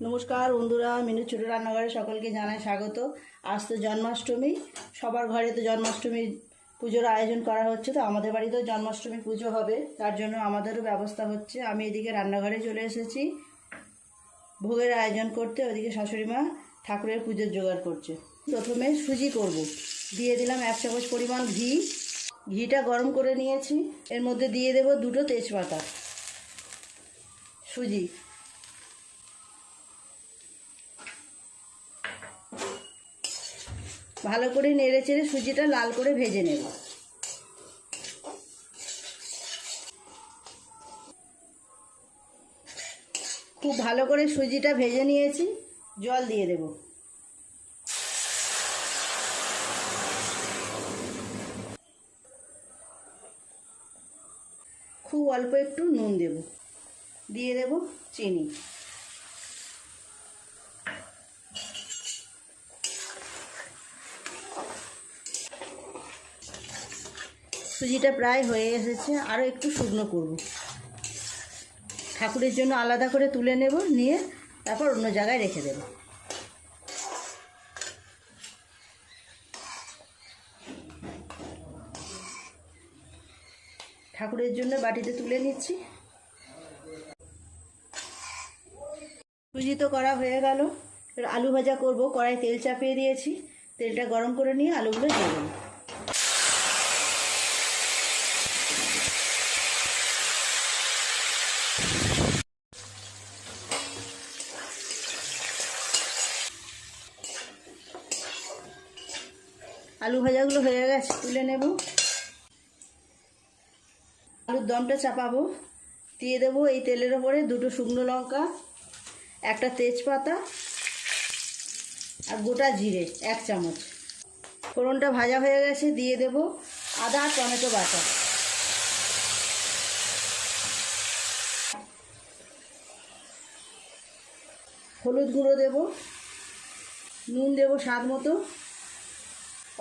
নমস্কার বন্ধুরা, মিনু ছোট রান্নাঘরে সকলকে জানাই স্বাগত। আজ তো জন্মাষ্টমী, সবার ঘরে তো জন্মাষ্টমীর পুজোর আয়োজন করা হচ্ছে। তো আমাদের বাড়িতেও জন্মাষ্টমী পুজো হবে, তার জন্য আমাদেরও ব্যবস্থা হচ্ছে। আমি এদিকে রান্নাঘরে চলে এসেছি ভোগের আয়োজন করতে, ওদিকে শাশুড়ি মা ঠাকুরের পুজোর জোগাড় করছে। প্রথমে সুজি করব, দিয়ে দিলাম 1 চামচ পরিমাণ ঘি। ঘিটা গরম করে নিয়েছি, এর মধ্যে দিয়ে দেব 2টো তেজপাতা। সুজি ভালো করে নেড়ে চেড়ে সুজিটা লাল করে ভেজে নেব। খুব ভালো করে সুজিটা ভেজে নিয়েছি, জল দিয়ে দেব। খুব অল্প একটু নুন দেব, দিয়ে দেব চিনি। সুজিটা প্রায় হয়ে এসেছে, আরও একটু শুকনো করব। ঠাকুরের জন্য আলাদা করে তুলে নেব, নিয়ে তারপর অন্য জায়গায় রেখে দেব। ঠাকুরের জন্য বাটিতে তুলে নিচ্ছি। সুজি তো করা হয়ে গেল, এবার আলু ভাজা করব। কড়াই তেল চাপিয়ে দিয়েছি, তেলটা গরম করে নিয়ে আলুগুলো দিয়ে দেব। আলু ভাজাগুলো হয়ে গেছে, তুলে নেব। আলুর দমটা চাপাবো, দিয়ে দেবো এই তেলের ওপরে 2টো শুকনো লঙ্কা, একটা তেজপাতা আর গোটা জিরে 1 চামচ। ফোড়নটা ভাজা হয়ে গেছে, দিয়ে দেব আদা আর টমেটো বাটা। হলুদ গুঁড়ো দেব, নুন দেব স্বাদ মতো,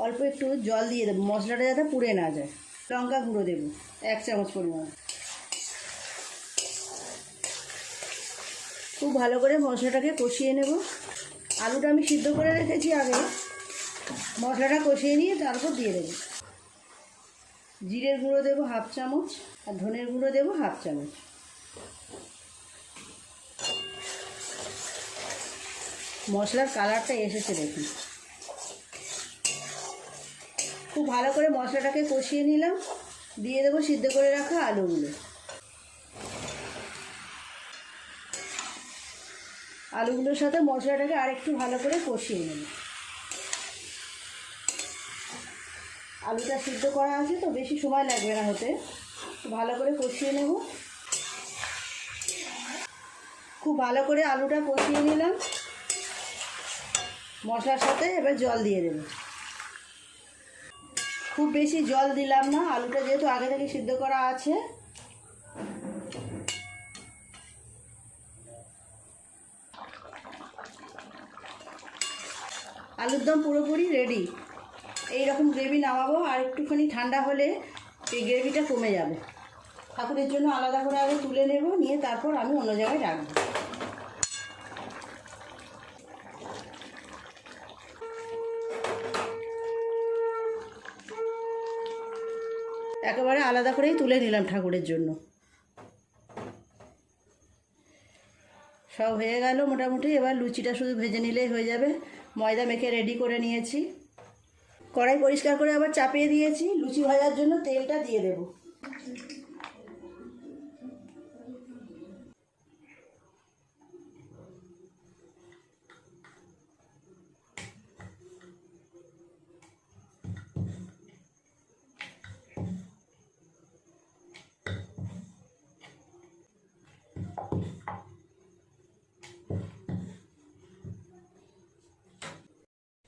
অল্প একটু জল দিয়ে দেবো মশলাটা যাতে পুড়ে না যায়। লঙ্কা গুঁড়ো দেব 1 চামচ পরিমাণ। খুব ভালো করে মশলাটাকে কষিয়ে নেব। আলুটা আমি সিদ্ধ করে রেখেছি আগে, মশলাটা কষিয়ে নিয়ে তারপর দিয়ে দেব। জিরের গুঁড়ো দেব 1/2 চামচ আর ধনের গুঁড়ো দেব 1/2 চামচ। মশলার কালারটা এসেছে দেখুন। খুব ভালো করে মশলাটাকে কষিয়ে নিলাম, দিয়ে দেবো সিদ্ধ করে রাখা আলুগুলো। আলুগুলোর সাথে মশলাটাকে আরেকটু ভালো করে কষিয়ে নেব। আলুটা সিদ্ধ করা আছে তো বেশি সময় লাগবে না হতে, ভালো করে কষিয়ে নেব। খুব ভালো করে আলুটা কষিয়ে নিলাম মশলার সাথে। এবার জল দিয়ে দেব। খুব বেশি জল দিলাম না, আলুটা যেহেতু আগে থেকে সিদ্ধ করা আছে। আলুর দম পুরোপুরি রেডি। এই রকম গ্রেভি নামাবো, আর একটুখানি ঠান্ডা হলে এই গ্রেভিটা কমে যাবে। ঠাকুরের জন্য আলাদা করে আগে তুলে নেব, নিয়ে তারপর আমি অন্য জায়গায় রাখবো। একেবারে আলাদা করেই তুলে নিলাম ঠাকুরের জন্য। সব হয়ে গেল মোটামুটি। এবার লুচিটা শুধু ভেজে নিলেই হয়ে যাবে। ময়দা মেখে রেডি করে নিয়েছি। কড়াই পরিষ্কার করে আবার চাপিয়ে দিয়েছি। লুচি ভাজার জন্য তেলটা দিয়ে দেব।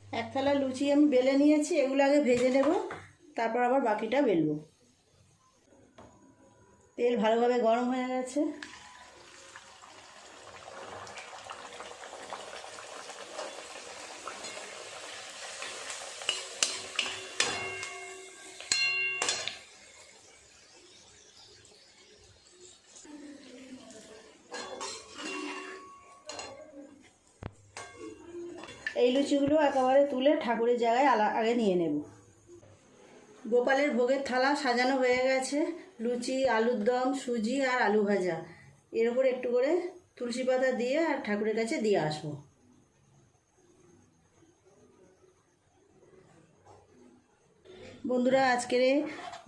এক থালা লুচি আমি বেলে নিয়েছি, এগুলো আগে ভেজে নেব, তারপর আবার বাকিটা বেলবো। তেল ভালোভাবে গরম হয়ে গেছে। এই লুচিগুলো একেবারে তুলে ঠাকুরের জায়গায় আগে নিয়ে নেব। গোপালের ভোগের থালা সাজানো হয়ে গেছে। লুচি, আলুর দম, সুজি আর আলু ভাজা, এর উপর একটু করে তুলসী পাতা দিয়ে আর ঠাকুরের কাছে দিয়ে আসবো। বন্ধুরা, আজকের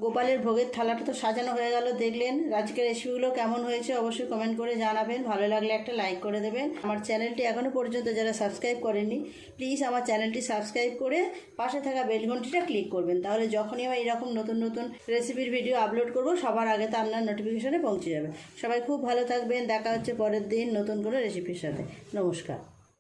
গোপালের ভোগের থালাটা তো সাজানো হয়ে গেল, দেখলেন। আজকের রেসিপিগুলো কেমন হয়েছে অবশ্যই কমেন্ট করে জানাবেন। ভালো লাগলে একটা লাইক করে দেবেন। আমার চ্যানেলটি এখনও পর্যন্ত যারা সাবস্ক্রাইব করেননি, প্লিজ আমার চ্যানেলটি সাবস্ক্রাইব করে পাশে থাকা বেল ঘন্টিটা ক্লিক করবেন। তাহলে যখনই আমি এরকম নতুন নতুন রেসিপির ভিডিও আপলোড করব, সবার আগে তো আপনার নোটিফিকেশনে পৌঁছে যাবে। সবাই খুব ভালো থাকবেন। দেখা হচ্ছে পরের দিন নতুন কোনো রেসিপির সাথে। নমস্কার।